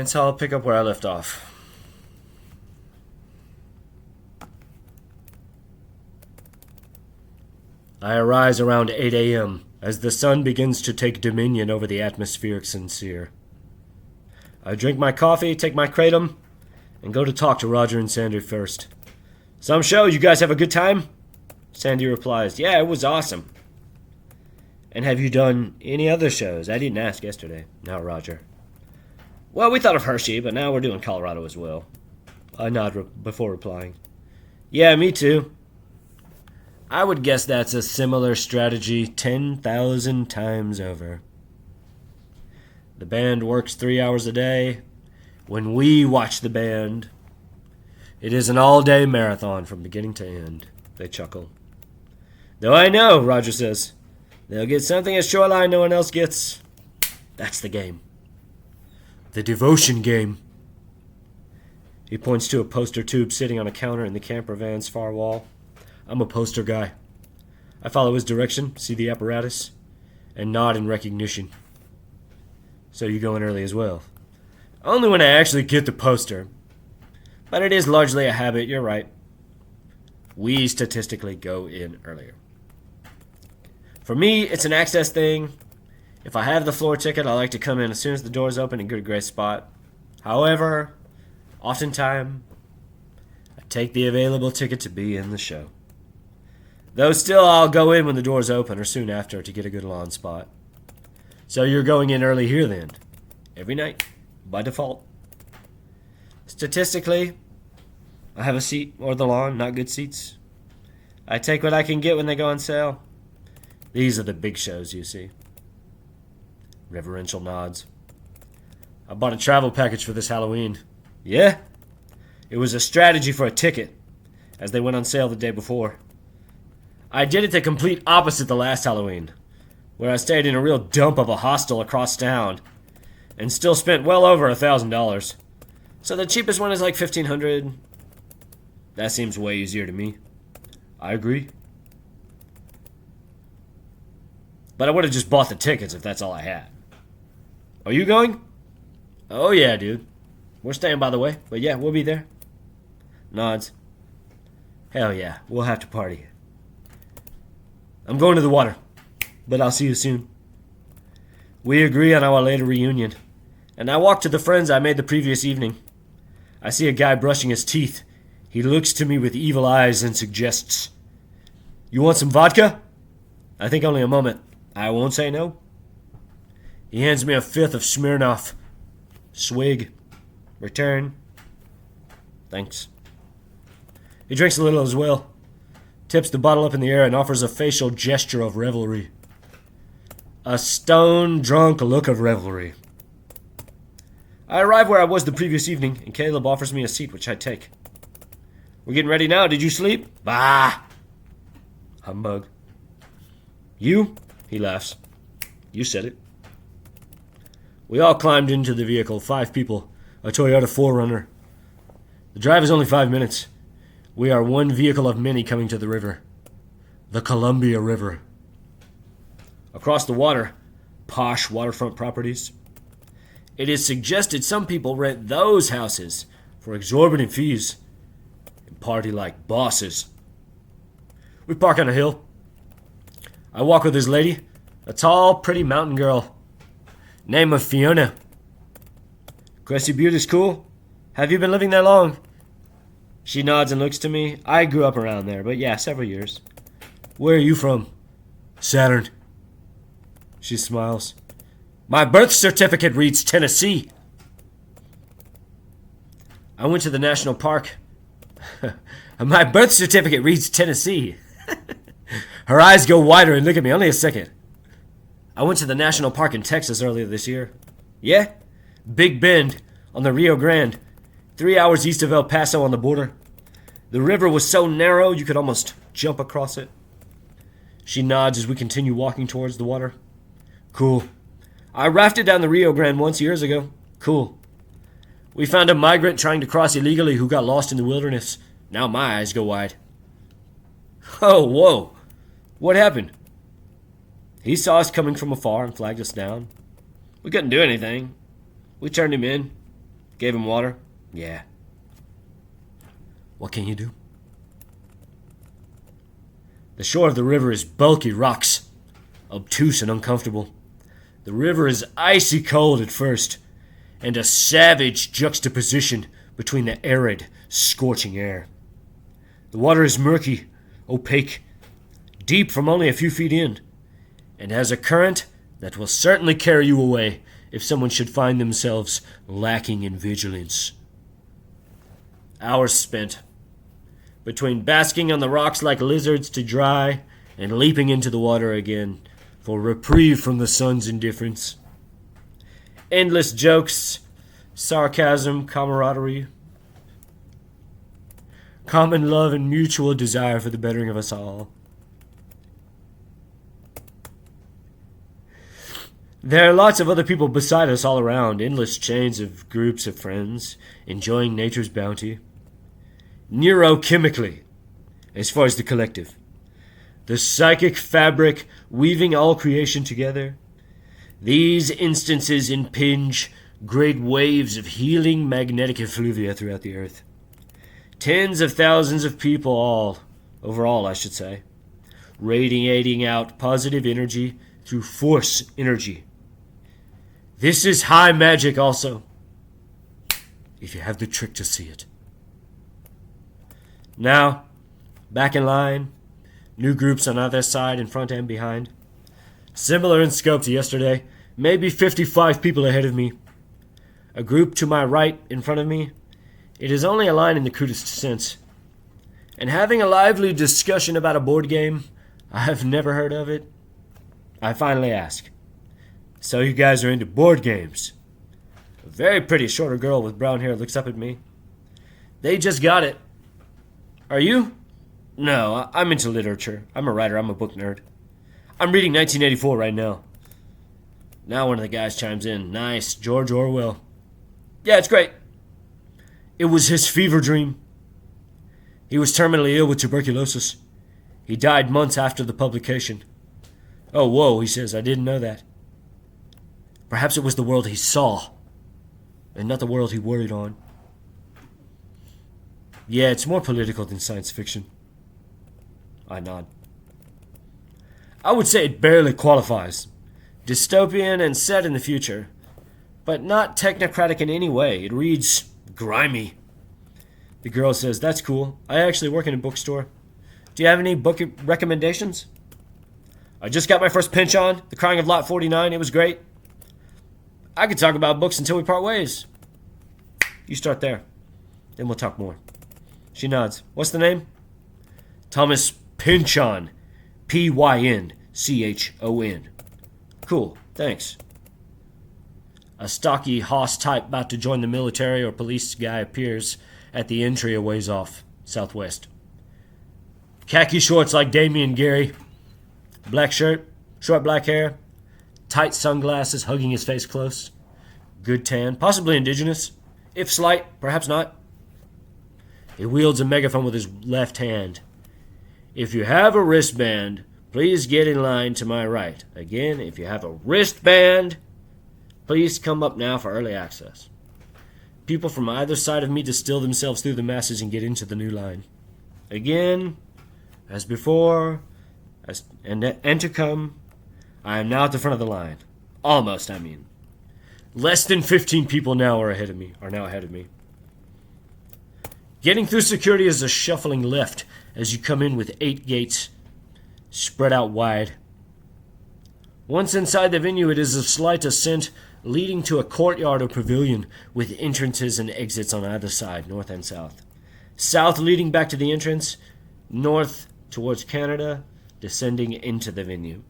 And so I'll pick up where I left off. I arise around 8 a.m. as the sun begins to take dominion over the atmospheric sincere. I drink my coffee, take my kratom, and go to talk to Roger and Sandy first. Some show, you guys have a good time? Sandy replies, yeah, it was awesome. And have you done any other shows? I didn't ask yesterday. Now Roger. Well, we thought of Hershey, but now we're doing Colorado as well. I nod before replying. Yeah, me too. I would guess that's a similar strategy 10,000 times over. The band works 3 hours a day. When we watch the band, it is an all-day marathon from beginning to end. They chuckle. Though I know, Roger says, they'll get something at Shoreline no one else gets. That's the game. The devotion game. He points to a poster tube sitting on a counter in the camper van's far wall. I'm a poster guy. I follow his direction, see the apparatus, and nod in recognition. So you go in early as well. Only when I actually get the poster. But it is largely a habit, you're right. We statistically go in earlier. For me, it's an access thing. If I have the floor ticket, I like to come in as soon as the doors open and get a great spot. However, oftentimes, I take the available ticket to be in the show. Though still, I'll go in when the doors open or soon after to get a good lawn spot. So you're going in early here then? Every night, by default. Statistically, I have a seat or the lawn, not good seats. I take what I can get when they go on sale. These are the big shows, you see. Reverential nods. I bought a travel package for this Halloween. Yeah? It was a strategy for a ticket, as they went on sale the day before. I did it the complete opposite the last Halloween, where I stayed in a real dump of a hostel across town, and still spent well over $1,000. So the cheapest one is like $1,500. That seems way easier to me. I agree. But I would have just bought the tickets if that's all I had. Are you going? Oh yeah, dude. We're staying by the way, but yeah, we'll be there. Nods. Hell yeah, we'll have to party. I'm going to the water, but I'll see you soon. We agree on our later reunion, and I walk to the friends I made the previous evening. I see a guy brushing his teeth. He looks to me with evil eyes and suggests, "You want some vodka?" I think only a moment. I won't say no. He hands me a fifth of Smirnoff. Swig. Return. Thanks. He drinks a little as well. Tips the bottle up in the air and offers a facial gesture of revelry. A stone-drunk look of revelry. I arrive where I was the previous evening, and Caleb offers me a seat, which I take. We're getting ready now. Did you sleep? Bah! Humbug. You? He laughs. You said it. We all climbed into the vehicle, 5 people, a Toyota 4Runner. The drive is only 5 minutes. We are one vehicle of many coming to the river. The Columbia River. Across the water, posh waterfront properties. It is suggested some people rent those houses for exorbitant fees and party like bosses. We park on a hill. I walk with this lady, a tall, pretty mountain girl. Name of Fiona. Cressy Butte is cool. Have you been living there long? She nods and looks to me. I grew up around there, but yeah, several years. Where are you from? Saturn. She smiles. My birth certificate reads Tennessee. I went to the national park. My birth certificate reads Tennessee. Her eyes go wider and look at me. Only a second. I went to the national park in Texas earlier this year. Yeah? Big Bend on the Rio Grande. 3 hours east of El Paso on the border. The river was so narrow you could almost jump across it. She nods as we continue walking towards the water. Cool. I rafted down the Rio Grande once years ago. Cool. We found a migrant trying to cross illegally who got lost in the wilderness. Now my eyes go wide. Oh, whoa. What happened? He saw us coming from afar and flagged us down. We couldn't do anything. We turned him in. Gave him water? Yeah. What can you do? The shore of the river is bulky rocks, obtuse and uncomfortable. The river is icy cold at first, and a savage juxtaposition between the arid, scorching air. The water is murky, opaque, deep from only a few feet in, and has a current that will certainly carry you away if someone should find themselves lacking in vigilance. Hours spent between basking on the rocks like lizards to dry and leaping into the water again for reprieve from the sun's indifference. Endless jokes, sarcasm, camaraderie, common love and mutual desire for the bettering of us all. There are lots of other people beside us all around, endless chains of groups of friends, enjoying nature's bounty. Neurochemically, as far as the collective. The psychic fabric weaving all creation together. These instances impinge great waves of healing magnetic effluvia throughout the earth. Tens of thousands of people overall I should say, radiating out positive energy through force energy. This is high magic also, if you have the trick to see it. Now, back in line, new groups on either side, in front and behind. Similar in scope to yesterday, maybe 55 people ahead of me. A group to my right in front of me. It is only a line in the crudest sense. And having a lively discussion about a board game, I've never heard of it. I finally ask, "So you guys are into board games?" A very pretty shorter girl with brown hair looks up at me. "They just got it." "Are you?" "No, I'm into literature. I'm a writer. I'm a book nerd. I'm reading 1984 right now." Now one of the guys chimes in. "Nice, George Orwell." "Yeah, it's great." "It was his fever dream. He was terminally ill with tuberculosis. He died months after the publication." "Oh, whoa," he says. "I didn't know that." Perhaps it was the world he saw, and not the world he worried on. "Yeah, it's more political than science fiction." I nod. "I would say it barely qualifies. Dystopian and set in the future, but not technocratic in any way. It reads grimy." The girl says, "That's cool. I actually work in a bookstore. Do you have any book recommendations?" "I just got my first pinch on, The Crying of Lot 49. It was great." "I could talk about books until we part ways." "You start there. Then we'll talk more." She nods. "What's the name?" "Thomas Pynchon. Pynchon. "Cool, thanks." A stocky hoss type about to join the military or police guy appears at the entry a ways off, southwest. Khaki shorts like Damien Gary. Black shirt, short black hair, tight sunglasses hugging his face close. Good tan, possibly indigenous. If slight, perhaps not. He wields a megaphone with his left hand. "If you have a wristband, please get in line to my right. Again, if you have a wristband, please come up now for early access." People from either side of me distill themselves through the masses and get into the new line. Again, as before, and to come, I am now at the front of the line. Almost, I mean. Less than 15 people now are ahead of me. Getting through security is a shuffling left as you come in with 8 gates spread out wide. Once inside the venue, it is a slight ascent leading to a courtyard or pavilion with entrances and exits on either side, north and south. South leading back to the entrance, north towards Canada, descending into the venue.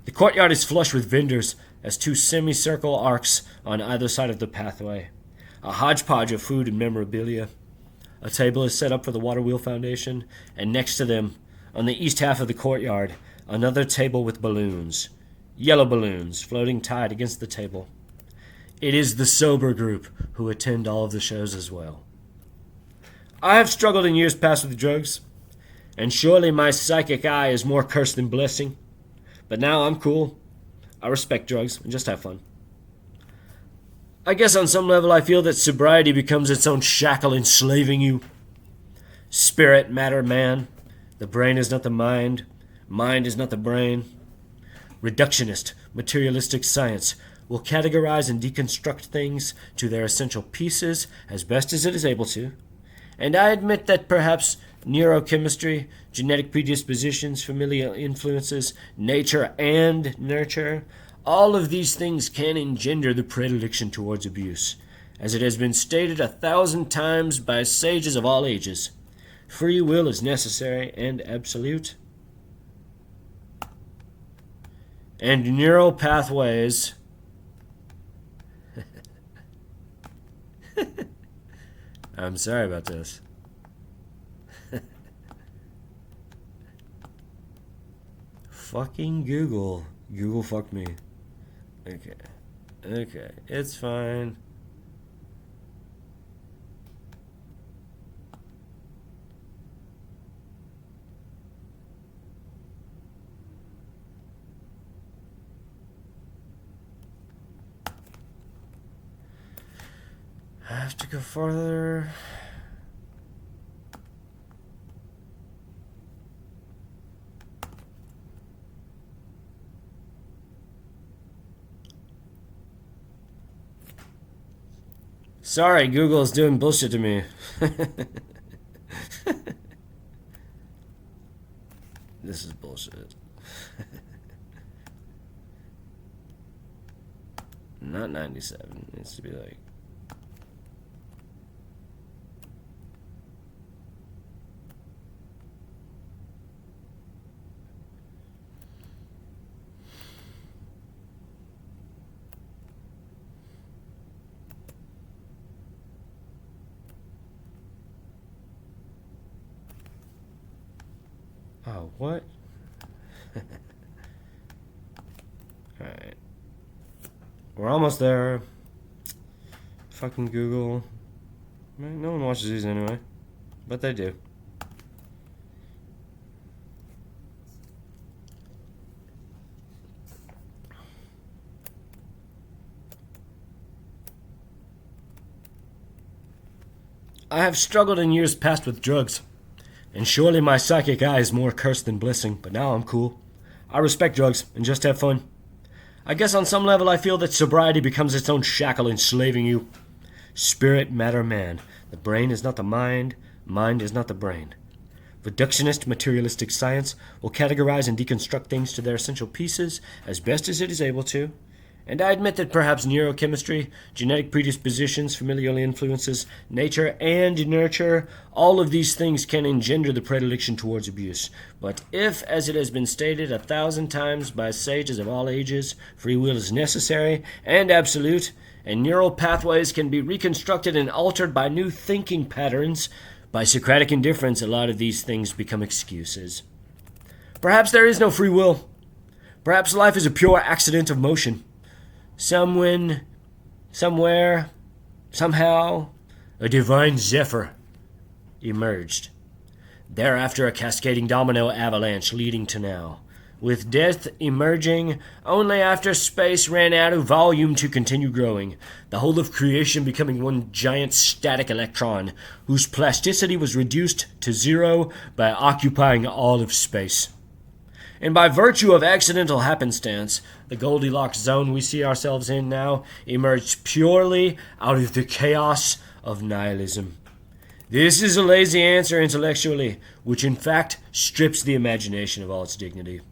The courtyard is flush with vendors as 2 semicircle arcs on either side of the pathway. A hodgepodge of food and memorabilia. A table is set up for the Water Wheel Foundation, and next to them, on the east half of the courtyard, another table with balloons. Yellow balloons floating tight against the table. It is the sober group who attend all of the shows as well. I have struggled in years past with drugs, and surely my psychic eye is more curse than blessing. But now I'm cool. I respect drugs and just have fun. I guess on some level I feel that sobriety becomes its own shackle enslaving you. Spirit, matter, man. The brain is not the mind. Mind is not the brain. Reductionist, materialistic science will categorize and deconstruct things to their essential pieces as best as it is able to. And I admit that perhaps neurochemistry, genetic predispositions, familial influences, nature and nurture, all of these things can engender the predilection towards abuse. As it has been stated 1,000 times by sages of all ages, free will is necessary and absolute. And neural pathways I'm sorry about this. Fucking Google. Google fucked me. Okay, it's fine. I have to go further. Sorry, Google is doing bullshit to me. This is bullshit. Not 97. It needs to be like... Oh, what? Alright. We're almost there. Fucking Google. No one watches these anyway. But they do. I have struggled in years past with drugs. And surely my psychic eye is more cursed than blessing, but now I'm cool. I respect drugs and just have fun. I guess on some level I feel that sobriety becomes its own shackle enslaving you. Spirit, matter, man. The brain is not the mind. Mind is not the brain. Reductionist, materialistic science will categorize and deconstruct things to their essential pieces as best as it is able to. And I admit that perhaps neurochemistry, genetic predispositions, familial influences, nature and nurture, all of these things can engender the predilection towards abuse. But if, as it has been stated 1,000 times by sages of all ages, free will is necessary and absolute, and neural pathways can be reconstructed and altered by new thinking patterns, by Socratic indifference, a lot of these things become excuses. Perhaps there is no free will. Perhaps life is a pure accident of motion. Somewhere, somehow, a divine zephyr emerged. Thereafter a cascading domino avalanche leading to now, with death emerging only after space ran out of volume to continue growing, the whole of creation becoming one giant static electron, whose plasticity was reduced to zero by occupying all of space. And by virtue of accidental happenstance, the Goldilocks zone we see ourselves in now emerged purely out of the chaos of nihilism. This is a lazy answer intellectually, which in fact strips the imagination of all its dignity.